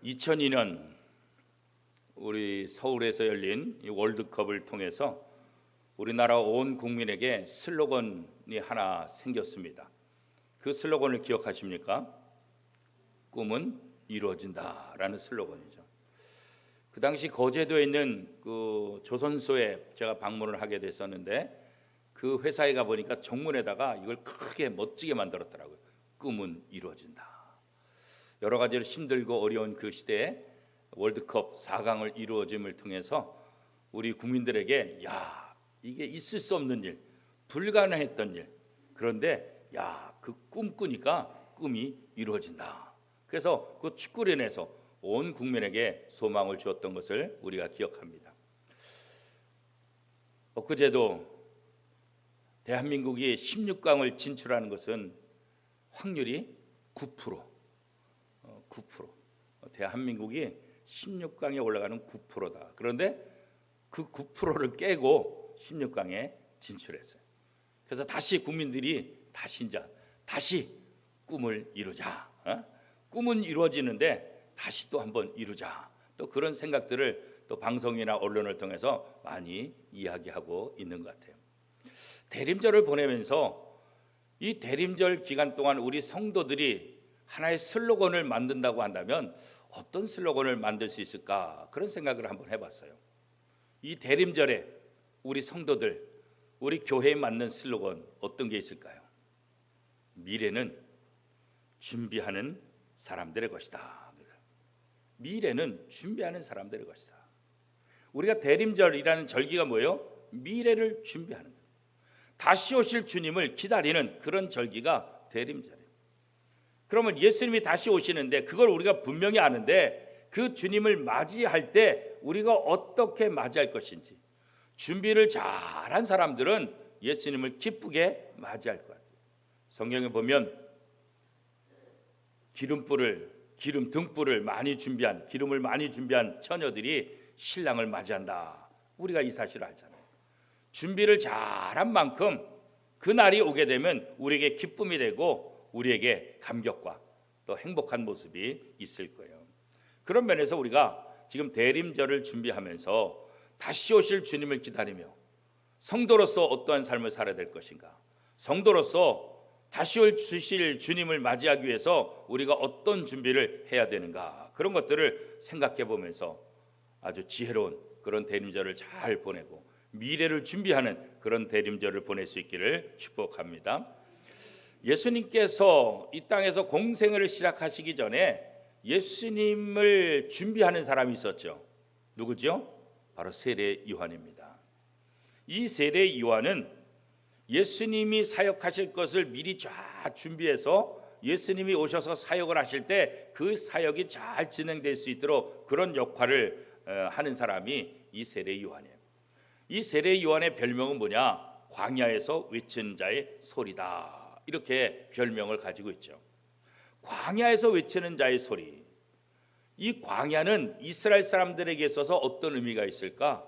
2002년 우리 서울에서 열린 이 월드컵을 통해서 우리나라 온 국민에게 슬로건이 하나 생겼습니다. 그 슬로건을 기억하십니까? 꿈은 이루어진다라는 슬로건이죠. 그 당시 거제도에 있는 그 조선소에 제가 방문을 하게 됐었는데 그 회사에 가 보니까 정문에다가 이걸 크게 멋지게 만들었더라고요. 꿈은 이루어진다. 여러 가지로 힘들고 어려운 그 시대에 월드컵 4강을 이루어짐을 통해서 우리 국민들에게 이게 있을 수 없는 일, 불가능했던 일, 그런데 그 꿈 꾸니까 꿈이 이루어진다. 그래서 그 축구로 인해서 온 국민에게 소망을 주었던 것을 우리가 기억합니다. 엊그제도 대한민국이 16강을 진출하는 것은 확률이 9%. 대한민국이 16강에 올라가는 9%다. 그런데 그 9%를 깨고 16강에 진출했어요. 그래서 다시 국민들이 다시 꿈을 이루자. 꿈은 이루어지는데 다시 또 한번 이루자. 또 그런 생각들을 또 방송이나 언론을 통해서 많이 이야기하고 있는 것 같아요. 대림절을 보내면서 이 대림절 기간 동안 우리 성도들이 하나의 슬로건을 만든다고 한다면 어떤 슬로건을 만들 수 있을까? 그런 생각을 한번 해봤어요. 이 대림절에 우리 성도들, 우리 교회에 맞는 슬로건 어떤 게 있을까요? 미래는 준비하는 사람들의 것이다. 미래는 준비하는 사람들의 것이다. 우리가 대림절이라는 절기가 뭐예요? 미래를 준비하는 거예요. 다시 오실 주님을 기다리는 그런 절기가 대림절이에요. 그러면 예수님이 다시 오시는데 그걸 우리가 분명히 아는데 그 주님을 맞이할 때 우리가 어떻게 맞이할 것인지 준비를 잘한 사람들은 예수님을 기쁘게 맞이할 것 같아요. 성경에 보면 기름 등불을 많이 준비한, 기름을 많이 준비한 처녀들이 신랑을 맞이한다. 우리가 이 사실을 알잖아요. 준비를 잘한 만큼 그 날이 오게 되면 우리에게 기쁨이 되고 우리에게 감격과 또 행복한 모습이 있을 거예요. 그런 면에서 우리가 지금 대림절을 준비하면서 다시 오실 주님을 기다리며 성도로서 어떠한 삶을 살아야 될 것인가, 성도로서 다시 오실 주님을 맞이하기 위해서 우리가 어떤 준비를 해야 되는가, 그런 것들을 생각해 보면서 아주 지혜로운 그런 대림절을 잘 보내고 미래를 준비하는 그런 대림절을 보낼 수 있기를 축복합니다. 예수님께서 이 땅에서 공생애를 시작하시기 전에 예수님을 준비하는 사람이 있었죠. 누구죠? 바로 세례 요한입니다. 이 세례 요한은 예수님이 사역하실 것을 미리 쫙 준비해서 예수님이 오셔서 사역을 하실 때 그 사역이 잘 진행될 수 있도록 그런 역할을 하는 사람이 이 세례 요한이에요. 이 세례 요한의 별명은 뭐냐? 광야에서 외치는 자의 소리다. 이렇게 별명을 가지고 있죠. 광야에서 외치는 자의 소리. 이 광야는 이스라엘 사람들에게 있어서 어떤 의미가 있을까?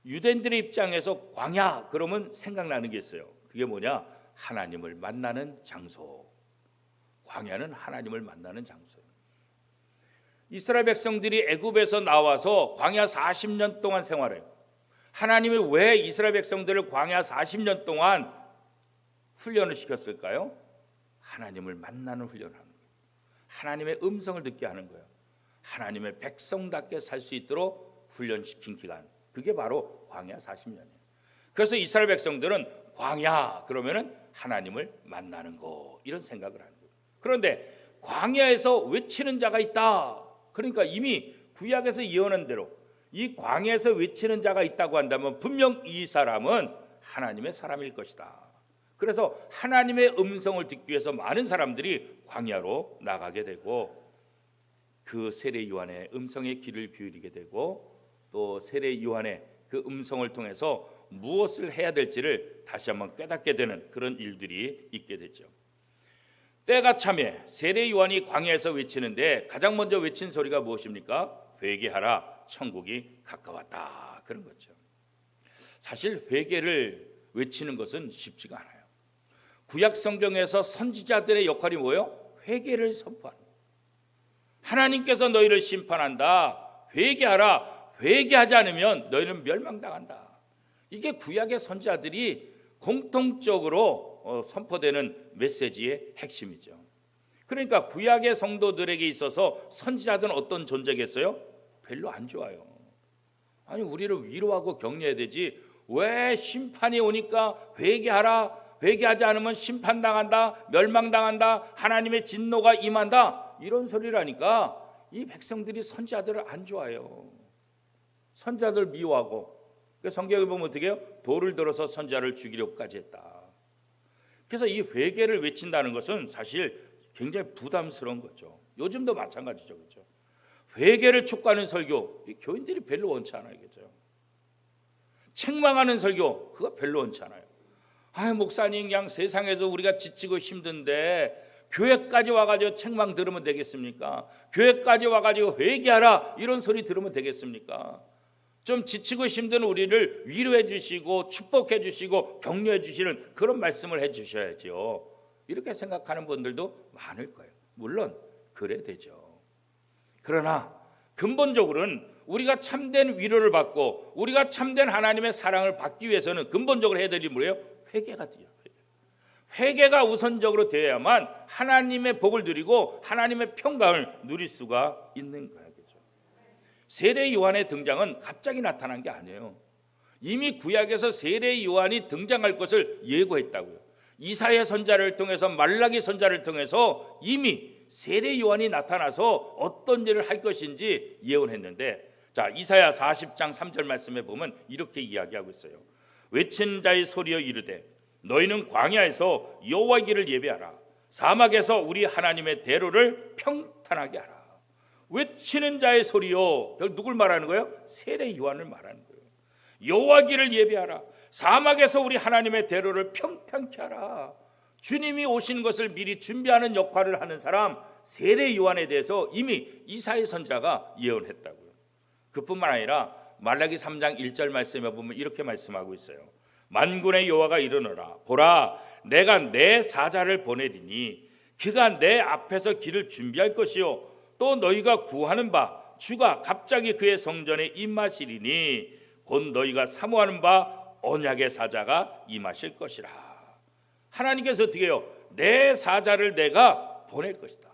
유대인들의 입장에서 광야 그러면 생각나는 게 있어요. 그게 뭐냐? 하나님을 만나는 장소. 광야는 하나님을 만나는 장소예요. 이스라엘 백성들이 애굽에서 나와서 광야 40년 동안 생활해요. 하나님이 왜 이스라엘 백성들을 광야 40년 동안 훈련을 시켰을까요? 하나님을 만나는 훈련을 하는 거예요. 하나님의 음성을 듣게 하는 거예요. 하나님의 백성답게 살 수 있도록 훈련시킨 기간, 그게 바로 광야 40년이에요. 그래서 이스라엘 백성들은 광야 그러면은 하나님을 만나는 거, 이런 생각을 하는 거예요. 그런데 광야에서 외치는 자가 있다. 그러니까 이미 구약에서 예언한 대로 이 광야에서 외치는 자가 있다고 한다면 분명 이 사람은 하나님의 사람일 것이다. 그래서 하나님의 음성을 듣기 위해서 많은 사람들이 광야로 나가게 되고 그 세례 요한의 음성에 귀를 기울이게 되고 또 세례 요한의 그 음성을 통해서 무엇을 해야 될지를 다시 한번 깨닫게 되는 그런 일들이 있게 되죠. 때가 참에 세례 요한이 광야에서 외치는데 가장 먼저 외친 소리가 무엇입니까? 회개하라, 천국이 가까웠다. 그런 거죠. 사실 회개를 외치는 것은 쉽지가 않아요. 구약 성경에서 선지자들의 역할이 뭐예요? 회개를 선포하는 거예요. 하나님께서 너희를 심판한다. 회개하라. 회개하지 않으면 너희는 멸망당한다. 이게 구약의 선지자들이 공통적으로 선포되는 메시지의 핵심이죠. 그러니까 구약의 성도들에게 있어서 선지자들은 어떤 존재겠어요? 별로 안 좋아요. 아니, 우리를 위로하고 격려해야 되지 왜 심판이 오니까 회개하라, 회개하지 않으면 심판당한다, 멸망당한다, 하나님의 진노가 임한다, 이런 소리를 하니까 이 백성들이 선지자들을 안 좋아해요. 선지자들 미워하고, 성경에 보면 어떻게 해요? 돌을 들어서 선지자를 죽이려고까지 했다. 그래서 이 회개를 외친다는 것은 사실 굉장히 부담스러운 거죠. 요즘도 마찬가지죠. 그렇죠? 회개를 촉구하는 설교, 교인들이 별로 원치 않아요. 그렇죠? 책망하는 설교, 그거 별로 원치 않아요. 목사님, 그냥 세상에서 우리가 지치고 힘든데 교회까지 와가지고 책망 들으면 되겠습니까? 교회까지 와가지고 회개하라, 이런 소리 들으면 되겠습니까? 좀 지치고 힘든 우리를 위로해 주시고 축복해 주시고 격려해 주시는 그런 말씀을 해 주셔야죠. 이렇게 생각하는 분들도 많을 거예요. 물론 그래야 되죠. 그러나 근본적으로는 우리가 참된 위로를 받고 우리가 참된 하나님의 사랑을 받기 위해서는 근본적으로 해야 될 일이 뭐예요? 회개가 돼요. 회개가 우선적으로 되어야만 하나님의 복을 누리고 하나님의 평강을 누릴 수가 있는 거예요. 세례 요한의 등장은 갑자기 나타난 게 아니에요. 이미 구약에서 세례 요한이 등장할 것을 예고했다고요. 이사야 선지자를 통해서, 말라기 선지자를 통해서 이미 세례 요한이 나타나서 어떤 일을 할 것인지 예언했는데, 자, 이사야 40장 3절 말씀에 보면 이렇게 이야기하고 있어요. 외친 자의 소리여 이르되 너희는 광야에서 여호와의 길을 예배하라. 사막에서 우리 하나님의 대로를 평탄하게 하라. 외치는 자의 소리요. 누굴 말하는 거예요? 세례 요한을 말하는 거예요. 여호와 길을 예배하라. 사막에서 우리 하나님의 대로를 평탄케 하라. 주님이 오시는 것을 미리 준비하는 역할을 하는 사람, 세례 요한에 대해서 이미 이사야 선지자가 예언했다고요. 그뿐만 아니라 말라기 3장 1절 말씀에 보면 이렇게 말씀하고 있어요. 만군의 여호와가 이르노라. 보라, 내가 내 사자를 보내리니 그가 내 앞에서 길을 준비할 것이요 또 너희가 구하는 바 주가 갑자기 그의 성전에 임하시리니 곧 너희가 사모하는 바 언약의 사자가 임하실 것이라. 하나님께서 어떻게 해요? 내 사자를 내가 보낼 것이다.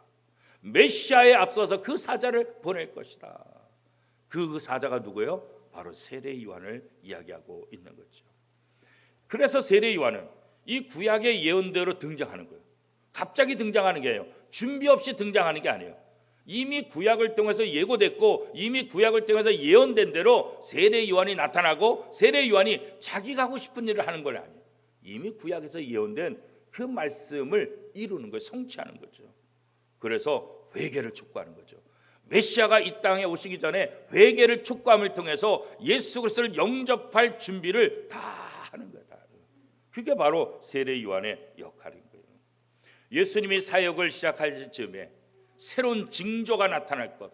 메시아에 앞서서 그 사자를 보낼 것이다. 그 사자가 누구예요? 바로 세례 요한을 이야기하고 있는 거죠. 그래서 세례 요한은 이 구약의 예언대로 등장하는 거예요. 갑자기 등장하는 게 아니에요. 준비 없이 등장하는 게 아니에요. 이미 구약을 통해서 예고됐고 이미 구약을 통해서 예언된 대로 세례 요한이 나타나고 세례 요한이 자기가 하고 싶은 일을 하는 건 아니에요. 이미 구약에서 예언된 그 말씀을 이루는 거예요. 성취하는 거죠. 그래서 회개를 촉구하는 거죠. 메시아가 이 땅에 오시기 전에 회개를 촉구함을 통해서 예수 그리스도를 영접할 준비를 다 하는 거예요. 그게 바로 세례 요한의 역할인 거예요. 예수님이 사역을 시작할 즈음에 새로운 징조가 나타날 것,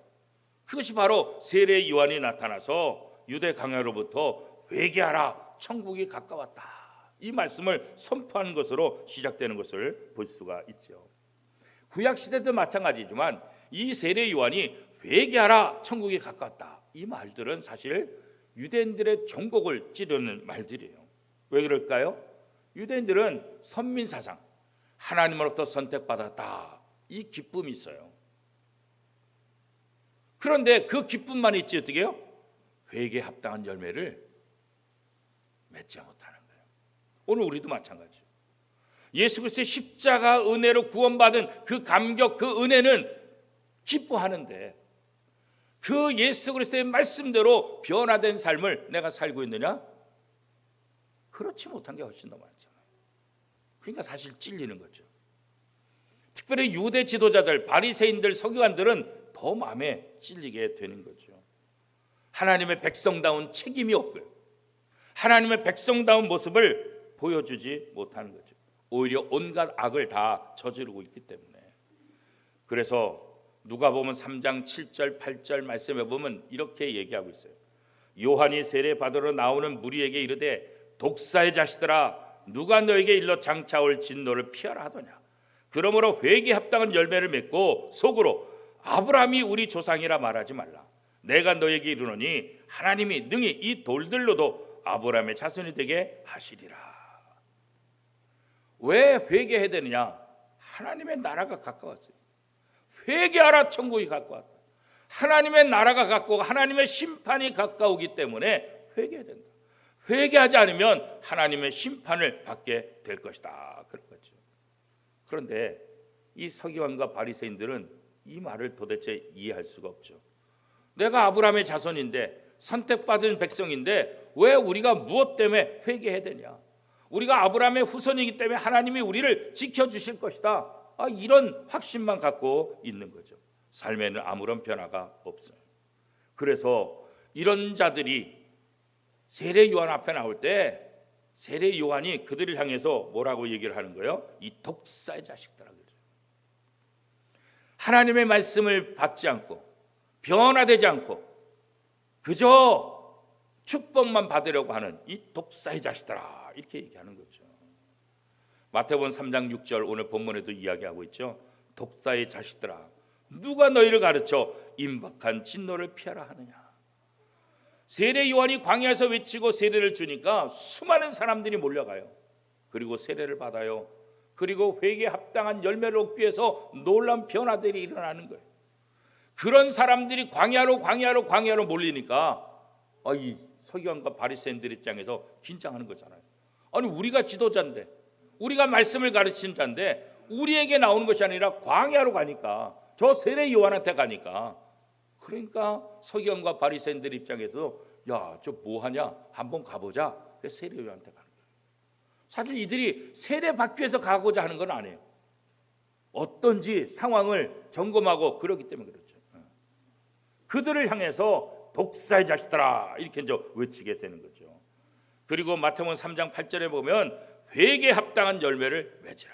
그것이 바로 세례 요한이 나타나서 유대 광야로부터 회개하라, 천국이 가까웠다, 이 말씀을 선포하는 것으로 시작되는 것을 볼 수가 있죠. 구약 시대도 마찬가지지만 이 세례 요한이 회개하라, 천국이 가까웠다, 이 말들은 사실 유대인들의 종곡을 찌르는 말들이에요. 왜 그럴까요? 유대인들은 선민 사상, 하나님으로부터 선택받았다, 이 기쁨이 있어요. 그런데 그 기쁨만 있지 어떻게 해요? 회개에 합당한 열매를 맺지 못하는 거예요. 오늘 우리도 마찬가지예요. 예수 그리스도의 십자가 은혜로 구원받은 그 감격, 그 은혜는 기뻐하는데 그 예수 그리스도의 말씀대로 변화된 삶을 내가 살고 있느냐? 그렇지 못한 게 훨씬 더 많잖아요. 그러니까 사실 찔리는 거죠. 특별히 유대 지도자들, 바리새인들, 서기관들은 더 마음에 찔리게 되는 거죠. 하나님의 백성다운 책임이 없고요, 하나님의 백성다운 모습을 보여주지 못하는 거죠. 오히려 온갖 악을 다 저지르고 있기 때문에. 그래서 누가복음 3장 7절 8절 말씀에 보면 이렇게 얘기하고 있어요. 요한이 세례 받으러 나오는 무리에게 이르되 독사의 자식들아, 누가 너에게 일러 장차올 진노를 피하라 하더냐. 그러므로 회개에 합당한 열매를 맺고 속으로 아브라함이 우리 조상이라 말하지 말라. 내가 너에게 이르노니 하나님이 능히 이 돌들로도 아브라함의 자손이 되게 하시리라. 왜 회개해야 되느냐? 하나님의 나라가 가까웠어요. 회개하라, 천국이 가까웠다. 하나님의 나라가 가까우고 하나님의 심판이 가까우기 때문에 회개해야 된다. 회개하지 않으면 하나님의 심판을 받게 될 것이다. 그런 거죠. 그런데 이 서기관과 바리새인들은 이 말을 도대체 이해할 수가 없죠. 내가 아브라함의 자손인데 선택받은 백성인데 왜 우리가 무엇 때문에 회개해야 되냐? 우리가 아브라함의 후손이기 때문에 하나님이 우리를 지켜주실 것이다. 이런 확신만 갖고 있는 거죠. 삶에는 아무런 변화가 없어요. 그래서 이런 자들이 세례 요한 앞에 나올 때 세례 요한이 그들을 향해서 뭐라고 얘기를 하는 거예요? 이 독사의 자식들아. 하나님의 말씀을 받지 않고 변화되지 않고 그저 축복만 받으려고 하는 이 독사의 자식들아, 이렇게 얘기하는 거죠. 마태복음 3장 6절 오늘 본문에도 이야기하고 있죠. 독사의 자식들아, 누가 너희를 가르쳐 임박한 진노를 피하라 하느냐. 세례 요한이 광야에서 외치고 세례를 주니까 수많은 사람들이 몰려가요. 그리고 세례를 받아요. 그리고 회개에 합당한 열매를 얻기 위해서 놀라운 변화들이 일어나는 거예요. 그런 사람들이 광야로 몰리니까 이 서기관과 바리새인들 입장에서 긴장하는 거잖아요. 아니, 우리가 지도자인데, 우리가 말씀을 가르치는 자인데 우리에게 나오는 것이 아니라 광야로 가니까, 저 세례 요한한테 가니까, 그러니까 서기관과 바리새인들 입장에서 야, 저 뭐하냐, 한번 가보자. 그래서 세례 요한한테 가는 거예요. 사실 이들이 세례 받기 위해서 가고자 하는 건 아니에요. 어떤지 상황을 점검하고 그러기 때문에 그렇죠. 그들을 향해서 독사의 자식들아, 이렇게 이제 외치게 되는 거죠. 그리고 마태복음 3장 8절에 보면 회개에 합당한 열매를 맺으라.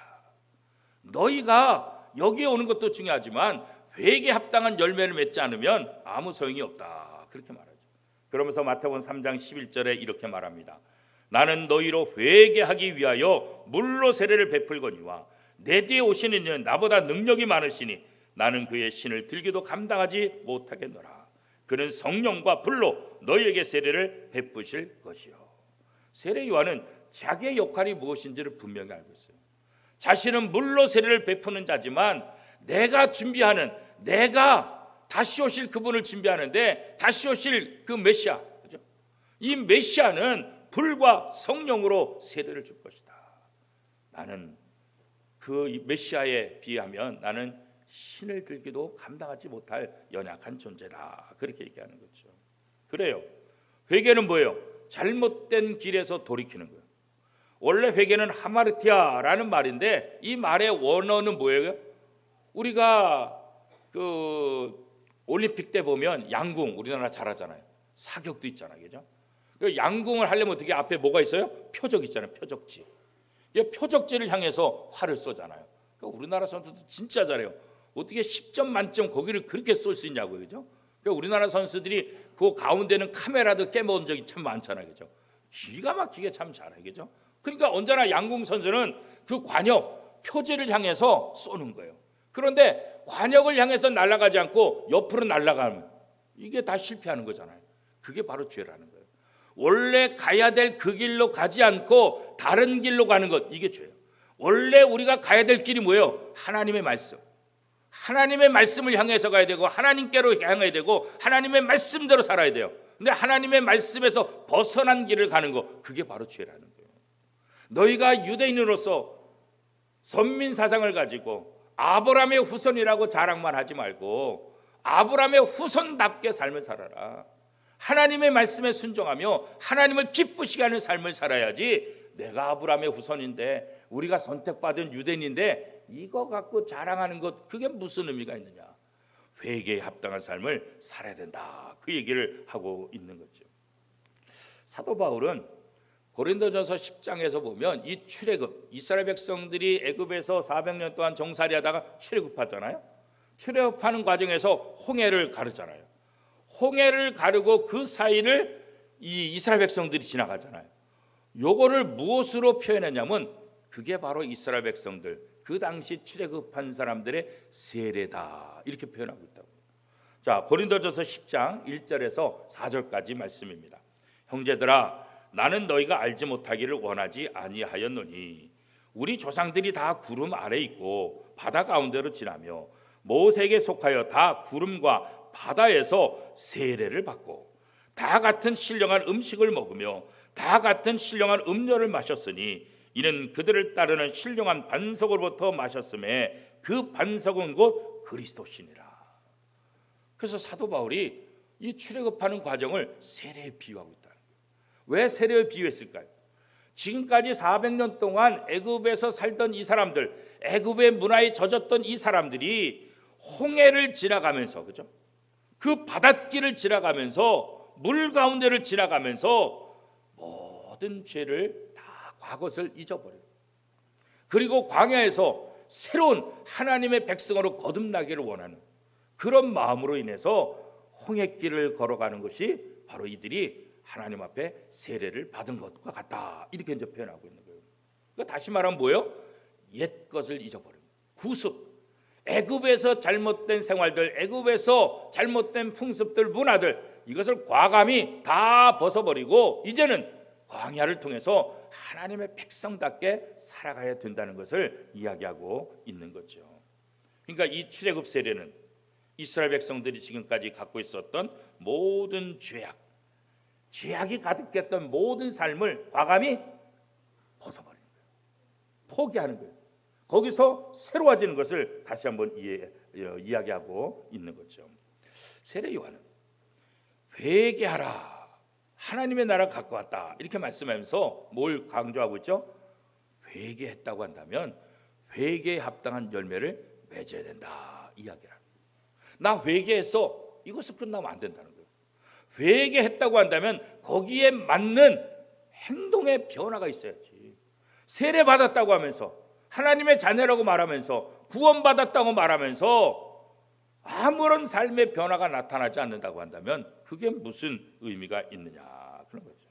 너희가 여기에 오는 것도 중요하지만 회개에 합당한 열매를 맺지 않으면 아무 소용이 없다. 그렇게 말하죠. 그러면서 마태복음 3장 11절에 이렇게 말합니다. 나는 너희로 회개하기 위하여 물로 세례를 베풀거니와 내 뒤에 오시는 이는 나보다 능력이 많으시니 나는 그의 신을 들기도 감당하지 못하겠노라. 그는 성령과 불로 너희에게 세례를 베푸실 것이요. 세례 요한은 자기의 역할이 무엇인지를 분명히 알고 있어요. 자신은 물로 세례를 베푸는 자지만 내가 준비하는, 내가 다시 오실 그분을 준비하는데 다시 오실 그 메시아, 그죠? 이 메시아는 불과 성령으로 세례를 줄 것이다. 나는 그 메시아에 비하면 나는 신을 들기도 감당하지 못할 연약한 존재다. 그렇게 얘기하는 거죠. 그래요. 회개는 뭐예요? 잘못된 길에서 돌이키는 거예요. 원래 회개는 하마르티아라는 말인데 이 말의 원어는 뭐예요? 우리가 그 올림픽 때 보면 양궁, 우리나라 잘하잖아요. 사격도 있잖아요, 그죠? 양궁을 하려면 어떻게 앞에 뭐가 있어요? 표적 있잖아요, 표적지. 표적지를 향해서 활을 쏘잖아요. 우리나라 선수들 진짜 잘해요. 어떻게 10점 만점 거기를 그렇게 쏠 수 있냐고요, 그죠? 우리나라 선수들이 그 가운데는 카메라도 깨먹은 적이 참 많잖아요, 그죠? 기가 막히게 참 잘해요, 그죠? 그러니까 언제나 양궁 선수는 그 관역, 표지를 향해서 쏘는 거예요. 그런데 관역을 향해서 날아가지 않고 옆으로 날아가면 이게 다 실패하는 거잖아요. 그게 바로 죄라는 거예요. 원래 가야 될 그 길로 가지 않고 다른 길로 가는 것, 이게 죄예요. 원래 우리가 가야 될 길이 뭐예요? 하나님의 말씀. 하나님의 말씀을 향해서 가야 되고 하나님께로 향해야 되고 하나님의 말씀대로 살아야 돼요. 근데 하나님의 말씀에서 벗어난 길을 가는 거, 그게 바로 죄라는 거예요. 너희가 유대인으로서 선민 사상을 가지고 아브라함의 후손이라고 자랑만 하지 말고 아브라함의 후손답게 삶을 살아라. 하나님의 말씀에 순종하며 하나님을 기쁘시게 하는 삶을 살아야지, 내가 아브라함의 후손인데 우리가 선택받은 유대인인데 이거 갖고 자랑하는 것, 그게 무슨 의미가 있느냐. 회개에 합당한 삶을 살아야 된다. 그 얘기를 하고 있는 거죠. 사도 바울은 고린도전서 10장에서 보면 이 출애굽, 이스라엘 백성들이 애굽에서 400년 동안 정살이하다가 출애굽하잖아요. 출애굽하는 과정에서 홍해를 가르잖아요. 홍해를 가르고 그 사이를 이 이스라엘 백성들이 지나가잖아요. 요거를 무엇으로 표현했냐면 그게 바로 이스라엘 백성들, 그 당시 출애굽한 사람들의 세례다 이렇게 표현하고 있다고. 자, 고린도전서 10장 1절에서 4절까지 말씀입니다. 형제들아, 나는 너희가 알지 못하기를 원하지 아니하였노니 우리 조상들이 다 구름 아래 있고 바다 가운데로 지나며 모세에게 속하여 다 구름과 바다에서 세례를 받고 다 같은 신령한 음식을 먹으며 다 같은 신령한 음료를 마셨으니 이는 그들을 따르는 신령한 반석으로부터 마셨음에 그 반석은 곧 그리스도시니라. 그래서 사도 바울이 이 출애굽하는 과정을 세례에 비유하고 있다는 거예요. 왜 세례에 비유했을까요? 지금까지 400년 동안 애굽에서 살던 이 사람들, 애굽의 문화에 젖었던 이 사람들이 홍해를 지나가면서, 그죠? 그 바닷길을 지나가면서 물 가운데를 지나가면서 모든 죄를 다 과거를 잊어버리고, 그리고 광야에서 새로운 하나님의 백성으로 거듭나기를 원하는 그런 마음으로 인해서 홍해길을 걸어가는 것이 바로 이들이 하나님 앞에 세례를 받은 것과 같다 이렇게 이제 표현하고 있는 거예요. 그러니까 다시 말하면 뭐예요? 옛 것을 잊어버리고 구습, 애굽에서 잘못된 생활들, 애굽에서 잘못된 풍습들, 문화들, 이것을 과감히 다 벗어버리고 이제는 광야를 통해서 하나님의 백성답게 살아가야 된다는 것을 이야기하고 있는 거죠. 그러니까 이 출애굽 세례는 이스라엘 백성들이 지금까지 갖고 있었던 모든 죄악이 가득했던 모든 삶을 과감히 벗어버리는 거예요. 포기하는 거예요. 거기서 새로워지는 것을 다시 한번 이야기하고 있는 거죠. 세례 요한은 회개하라, 하나님의 나라 갖고 왔다 이렇게 말씀하면서 뭘 강조하고 있죠? 회개했다고 한다면 회개에 합당한 열매를 맺어야 된다 이야기라. 나 회개했어, 이것을 끝나면 안 된다는 거예요. 회개했다고 한다면 거기에 맞는 행동의 변화가 있어야지. 세례 받았다고 하면서 하나님의 자녀라고 말하면서 구원받았다고 말하면서 아무런 삶의 변화가 나타나지 않는다고 한다면 그게 무슨 의미가 있느냐 그런 거죠.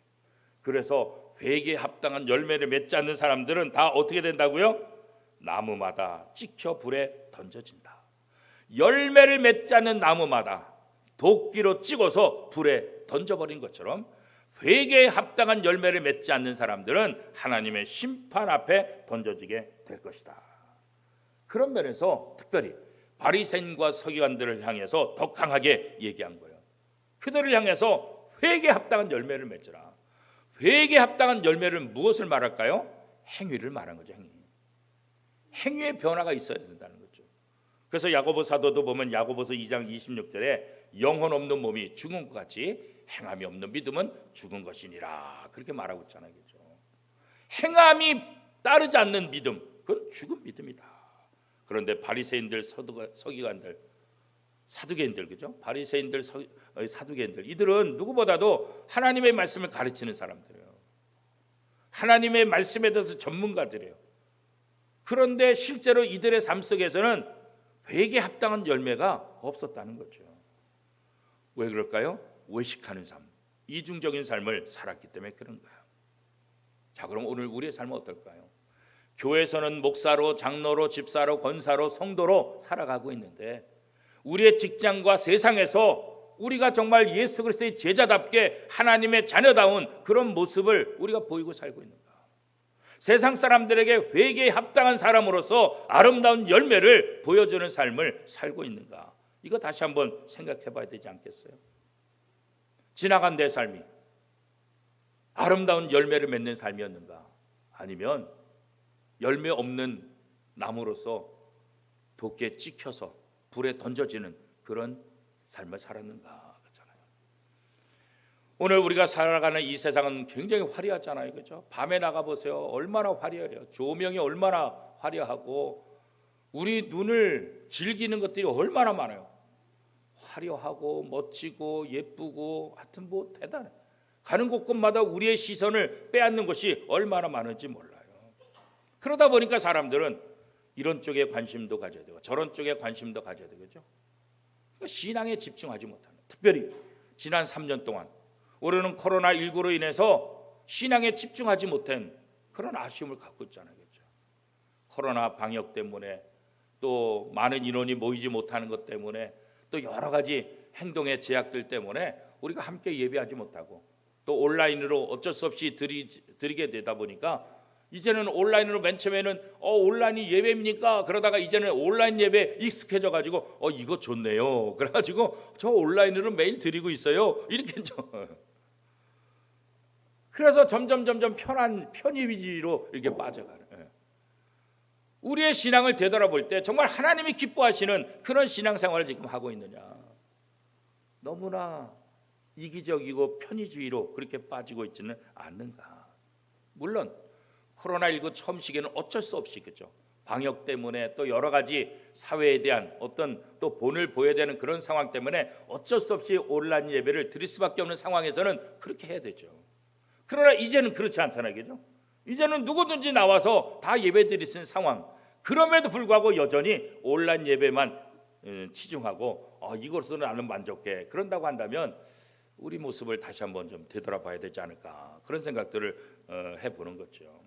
그래서 회개에 합당한 열매를 맺지 않는 사람들은 다 어떻게 된다고요? 나무마다 찍혀 불에 던져진다. 열매를 맺지 않는 나무마다 도끼로 찍어서 불에 던져버린 것처럼 회개에 합당한 열매를 맺지 않는 사람들은 하나님의 심판 앞에 던져지게 될 것이다. 그런 면에서 특별히 바리새인과 서기관들을 향해서 더 강하게 얘기한 거예요. 그들을 향해서 회개에 합당한 열매를 맺으라. 회개에 합당한 열매를 무엇을 말할까요? 행위를 말한 거죠. 행위의 변화가 있어야 된다는 거죠. 그래서 야고보 사도도 보면 야고보서 2장 26절에 영혼 없는 몸이 죽은 것 같이 행함이 없는 믿음은 죽은 것이니라 그렇게 말하고 있잖아요. 그렇죠? 행함이 따르지 않는 믿음, 그건 죽은 믿음이다. 그런데 바리새인들, 서기관들, 사두개인들, 그죠? 바리새인들, 사두개인들, 이들은 누구보다도 하나님의 말씀을 가르치는 사람들이에요. 하나님의 말씀에 대해서 전문가들이에요. 그런데 실제로 이들의 삶 속에서는 회개에 합당한 열매가 없었다는 거죠. 왜 그럴까요? 외식하는 삶, 이중적인 삶을 살았기 때문에 그런 거예요. 자, 그럼 오늘 우리의 삶은 어떨까요? 교회에서는 목사로, 장로로, 집사로, 권사로, 성도로 살아가고 있는데 우리의 직장과 세상에서 우리가 정말 예수 그리스도의 제자답게 하나님의 자녀다운 그런 모습을 우리가 보이고 살고 있는가? 세상 사람들에게 회개에 합당한 사람으로서 아름다운 열매를 보여주는 삶을 살고 있는가? 이거 다시 한번 생각해 봐야 되지 않겠어요? 지나간 내 삶이 아름다운 열매를 맺는 삶이었는가? 아니면 열매 없는 나무로서 도끼에 찍혀서 불에 던져지는 그런 삶을 살았는가? 그렇잖아요. 오늘 우리가 살아가는 이 세상은 굉장히 화려하잖아요. 그렇죠? 밤에 나가보세요. 얼마나 화려해요. 조명이 얼마나 화려하고 우리 눈을 즐기는 것들이 얼마나 많아요. 화려하고 멋지고 예쁘고 하여튼 뭐 대단해. 가는 곳곳마다 우리의 시선을 빼앗는 것이 얼마나 많은지 몰라요. 그러다 보니까 사람들은 이런 쪽에 관심도 가져야 되고 저런 쪽에 관심도 가져야 되겠죠. 그러니까 신앙에 집중하지 못하는, 특별히 지난 3년 동안 우리는 코로나19로 인해서 신앙에 집중하지 못한 그런 아쉬움을 갖고 있잖아요. 그렇죠? 코로나 방역 때문에 또 많은 인원이 모이지 못하는 것 때문에 또 여러 가지 행동의 제약들 때문에 우리가 함께 예배하지 못하고 또 온라인으로 어쩔 수 없이 드리게 되다 보니까 이제는 온라인으로 맨 처음에는 온라인이 예배입니까? 그러다가 이제는 온라인 예배 익숙해져 가지고 이거 좋네요. 그래가지고 저 온라인으로 매일 드리고 있어요. 이렇게 그래서 점점 편의 위주로 이렇게 빠져가는. 우리의 신앙을 되돌아볼 때 정말 하나님이 기뻐하시는 그런 신앙생활을 지금 하고 있느냐? 너무나 이기적이고 편의주의로 그렇게 빠지고 있지는 않는가? 물론 코로나19 처음 시기에는 어쩔 수 없이 그죠. 방역 때문에 또 여러 가지 사회에 대한 어떤 또 본을 보여야 되는 그런 상황 때문에 어쩔 수 없이 온라인 예배를 드릴 수밖에 없는 상황에서는 그렇게 해야 되죠. 그러나 이제는 그렇지 않다는 거죠. 이제는 누구든지 나와서 다 예배 드릴 수 있는 상황. 그럼에도 불구하고 여전히 온라인 예배만 치중하고 이것으로는 나는 만족해. 그런다고 한다면 우리 모습을 다시 한번 좀 되돌아봐야 되지 않을까. 그런 생각들을 해보는 거죠.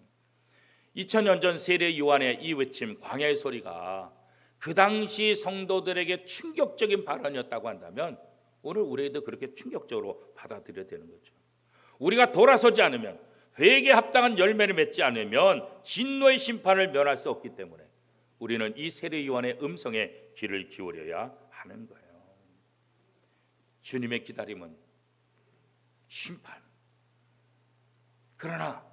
2000년 전 세례 요한의 이 외침 광야의 소리가 그 당시 성도들에게 충격적인 발언이었다고 한다면 오늘 우리도 그렇게 충격적으로 받아들여야 되는 거죠. 우리가 돌아서지 않으면 회개에 합당한 열매를 맺지 않으면 진노의 심판을 면할 수 없기 때문에 우리는 이 세례 요한의 음성에 귀를 기울여야 하는 거예요. 주님의 기다림은 심판. 그러나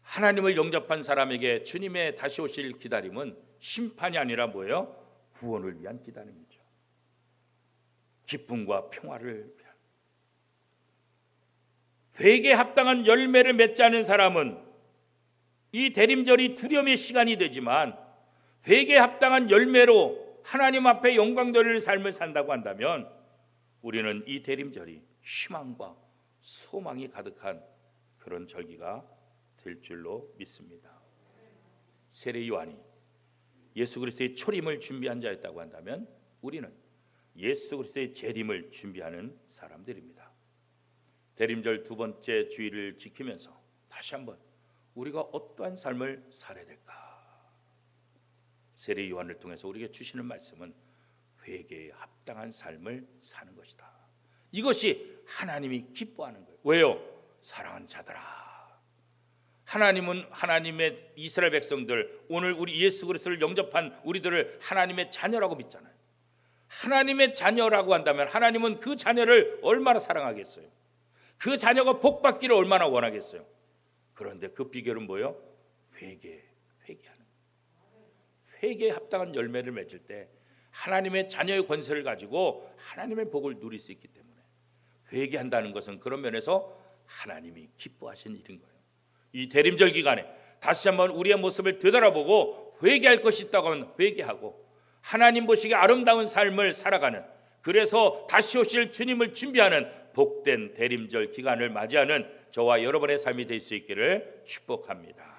하나님을 영접한 사람에게 주님의 다시 오실 기다림은 심판이 아니라 뭐예요? 구원을 위한 기다림이죠. 기쁨과 평화를 위한. 회개에 합당한 열매를 맺지 않은 사람은 이 대림절이 두려움의 시간이 되지만 회개에 합당한 열매로 하나님 앞에 영광돌리는 삶을 산다고 한다면 우리는 이 대림절이 희망과 소망이 가득한 그런 절기가 될 줄로 믿습니다. 세례 요한이 예수 그리스도의 초림을 준비한 자였다고 한다면 우리는 예수 그리스도의 재림을 준비하는 사람들입니다. 대림절 두 번째 주일을 지키면서 다시 한번 우리가 어떠한 삶을 살아야 될까? 세례 요한을 통해서 우리에게 주시는 말씀은 회개에 합당한 삶을 사는 것이다. 이것이 하나님이 기뻐하는 거예요. 왜요? 사랑하는 자들아, 하나님은 하나님의 이스라엘 백성들, 오늘 우리 예수 그리스도를 영접한 우리들을 하나님의 자녀라고 믿잖아요. 하나님의 자녀라고 한다면 하나님은 그 자녀를 얼마나 사랑하겠어요? 그 자녀가 복받기를 얼마나 원하겠어요? 그런데 그 비결은 뭐예요? 회개하는. 회개에 합당한 열매를 맺을 때 하나님의 자녀의 권세를 가지고 하나님의 복을 누릴 수 있기 때문에 회개한다는 것은 그런 면에서 하나님이 기뻐하시는 일인 거예요. 이 대림절 기간에 다시 한번 우리의 모습을 되돌아보고 회개할 것이 있다고 하면 회개하고 하나님 보시기에 아름다운 삶을 살아가는, 그래서 다시 오실 주님을 준비하는 복된 대림절 기간을 맞이하는 저와 여러분의 삶이 될 수 있기를 축복합니다.